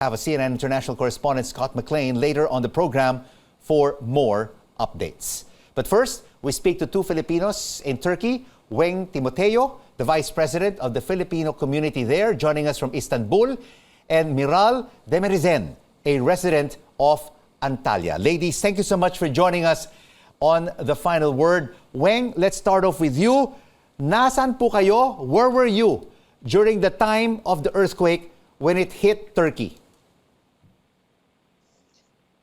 Have a CNN international correspondent, Scott McLean, later on the program for more updates. But first, we speak to two Filipinos in Turkey, Weng Timoteo, the Vice President of the Filipino community there, joining us from Istanbul, and Meral Demirezen, a resident of Antalya. Ladies, thank you so much for joining us on The Final Word. Weng, let's start off with you. Nasaan po kayo? Where were you during the time of the earthquake when it hit Turkey?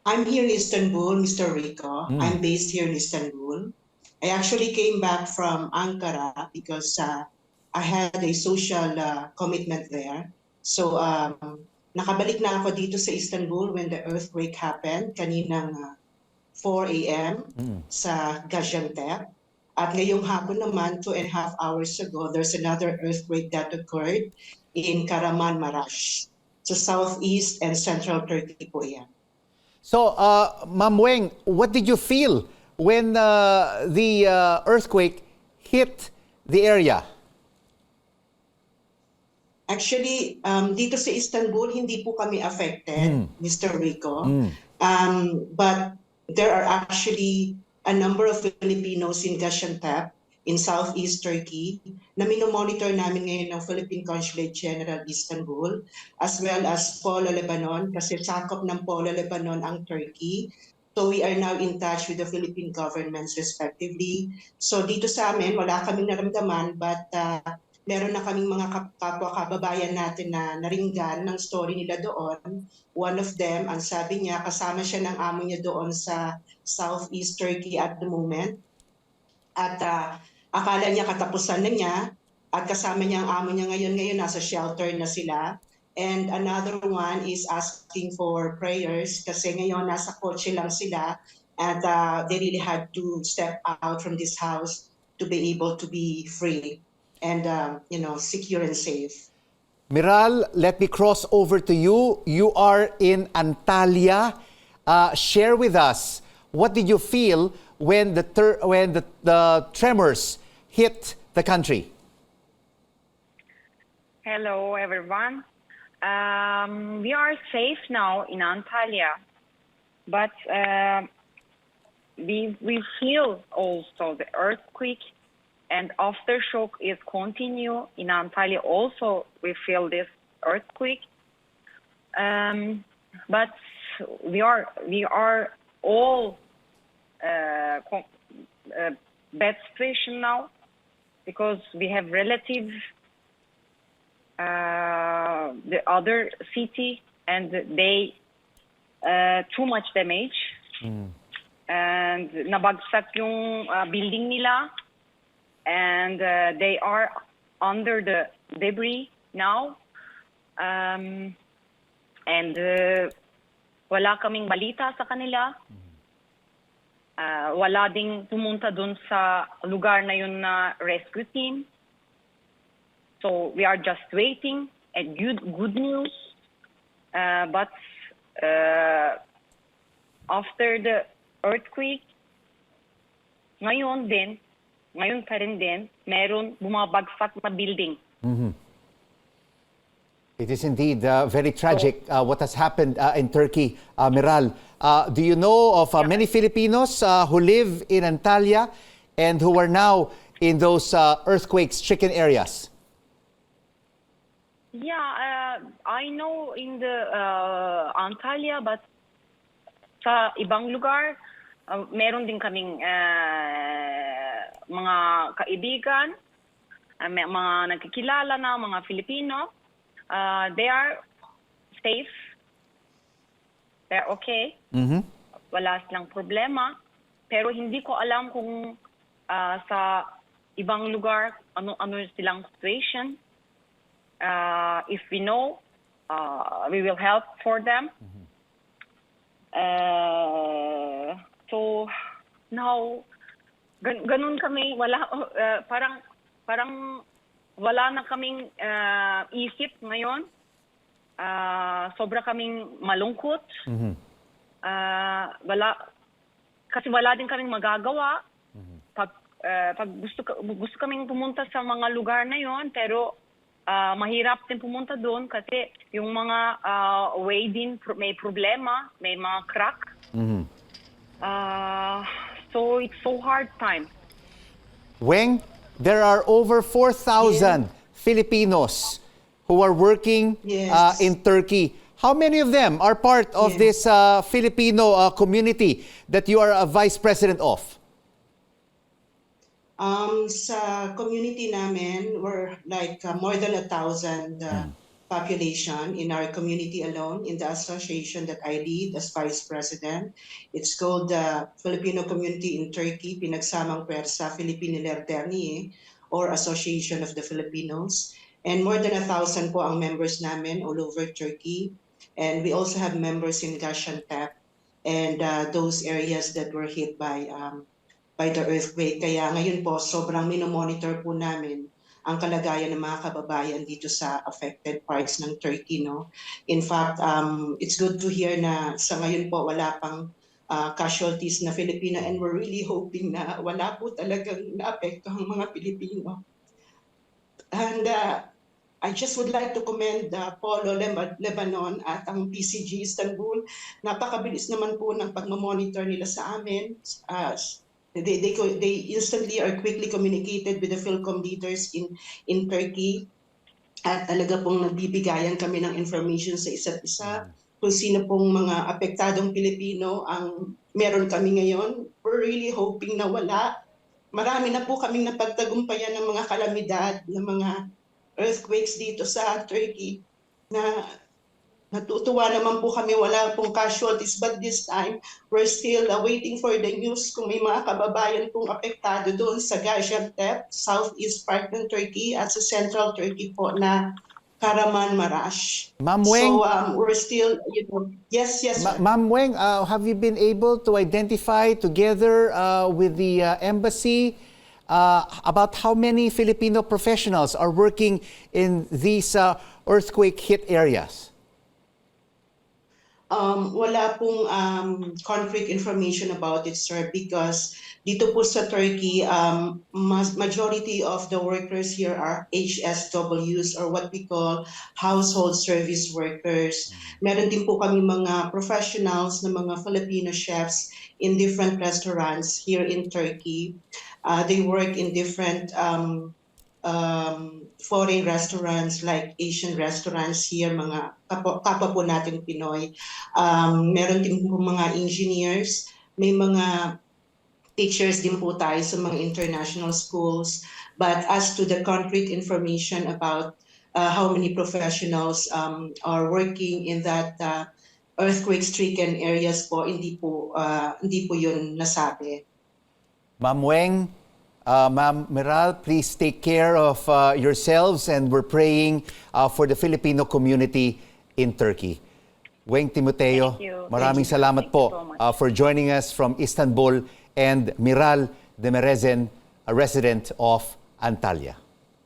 I'm here in Istanbul, Mr. Rico. I'm based here in Istanbul. I actually came back from Ankara because I had a social commitment there. So nakabalik na ako dito sa Istanbul when the earthquake happened, kaninang 4 a.m. sa Gaziantep. At ngayong hapon naman, 2.5 hours ago, there's another earthquake that occurred in Kahramanmaraş, sa southeast and central Turkey po yan. So, Ma'am Weng, what did you feel when the earthquake hit the area? Actually, dito sa Istanbul, hindi po kami affected, Mr. Rico. But there are actually a number of Filipinos in Gaziantep, in southeast Turkey, na minomonitor namin ngayon ng Philippine Consulate General Istanbul, as well as Polo, Lebanon, kasi sakop ng Polo, Lebanon ang Turkey. So we are now in touch with the Philippine governments respectively. So dito sa amin, wala kaming naramdaman, but meron na kaming mga kapwa-kababayan natin na naringgan ng story nila doon. One of them, ang sabi niya, kasama siya ng amo niya doon sa southeast Turkey at the moment. At akala niya katapusan na niya at kasama niya ang amo niya ngayon nasa shelter na sila. And another one is asking for prayers kasi ngayon nasa kotse lang sila and they really had to step out from this house to be able to be free and secure and safe. Meral, let me cross over to you. You are in Antalya. Share with us, what did you feel when the tremors hit the country? Hello, everyone. We are safe now in Antalya, but we feel also the earthquake and aftershock is continue in Antalya. Also, we feel this earthquake, but we are all bad situation now because we have relatives the other city and they too much damage and nabagsak yung building nila and they are under the debris now and wala kaming balita sa kanila. Wala ding pumunta dun sa lugar na yun na rescue team. So we are just waiting and good news. But after the earthquake, ngayon pa rin din, meron bumabagsak na building. It is indeed very tragic what has happened in Turkey, Meral. Do you know of many Filipinos who live in Antalya and who are now in those earthquake-stricken areas? Yeah, I know in the Antalya, but sa ibang lugar, meron din kaming mga kaibigan, mga nagkikilala na mga Filipino. They are safe. They're okay. Wala silang problema. Pero hindi ko alam kung sa ibang lugar ano silang situation. If we know, we will help for them. So now, ganun kami. Wala parang wala na kaming isip ngayon. Sobra kaming malungkot. Kasi wala din kaming magagawa. Pag gusto kaming pumunta sa mga lugar na yon, pero mahirap din pumunta doon kasi yung mga way din may problema, may mga crack. So it's so hard time. Weng, there are over 4,000 Filipinos who are working Yes. in Turkey. How many of them are part of this Filipino community that you are a vice president of? Sa community namin, we're like more than 1,000 population in our community alone in the association that I lead as vice president. It's called the Filipino Community in Turkey, pinagsamang pwersa Filipino Lerdernie or Association of the Filipinos. And more than 1,000 po ang members namin all over Turkey. And we also have members in Gaziantep and those areas that were hit by the earthquake. Kaya ngayon po, sobrang minomonitor po namin ang kalagayan ng mga kababayan dito sa affected parts ng Turkey. No? In fact, it's good to hear na sa ngayon po wala pang casualties na Filipino and we're really hoping na wala po talagang naapektuhang mga Pilipino. And I just would like to commend Polo Lebanon at ang PCG Istanbul. Napakabilis naman po ng pagmamonitor nila sa amin. They instantly or quickly communicated with the Philcom leaders in Turkey at talaga pong nagbibigayan kami ng information sa isa't isa kung sino pong mga apektadong Pilipino ang meron kami ngayon. We're really hoping na wala. Marami na po kaming napagtagumpayan ng mga kalamidad, ng mga earthquakes dito sa Turkey na natutuwa naman po kami, wala pong casualties, but this time, we're still waiting for the news kung may mga kababayan pong apektado doon sa Gaziantep, southeast part ng Turkey, at sa central Turkey po na Kahramanmaraş. Ma'am Weng, So we're still, yes, sir. Ma'am Weng, have you been able to identify together with the embassy about how many Filipino professionals are working in these earthquake-hit areas? Wala pong concrete information about it, sir, because dito po sa Turkey, majority of the workers here are HSWs or what we call household service workers. Meron din po kami mga professionals na mga Filipino chefs in different restaurants here in Turkey. They work in different foreign restaurants like Asian restaurants here, mga kapwa po natin Pinoy. Meron din po mga engineers, may mga teachers din po tayo sa mga international schools. But as to the concrete information about how many professionals are working in that earthquake-stricken areas po, hindi po yun nasabi. Ma'am Weng, Ma'am Meral, please take care of yourselves, and we're praying for the Filipino community in Turkey. Weng Timoteo, Thank you. maraming Thank you. salamat Thank po you so much. for joining us from Istanbul and Meral Demirezen, a resident of Antalya.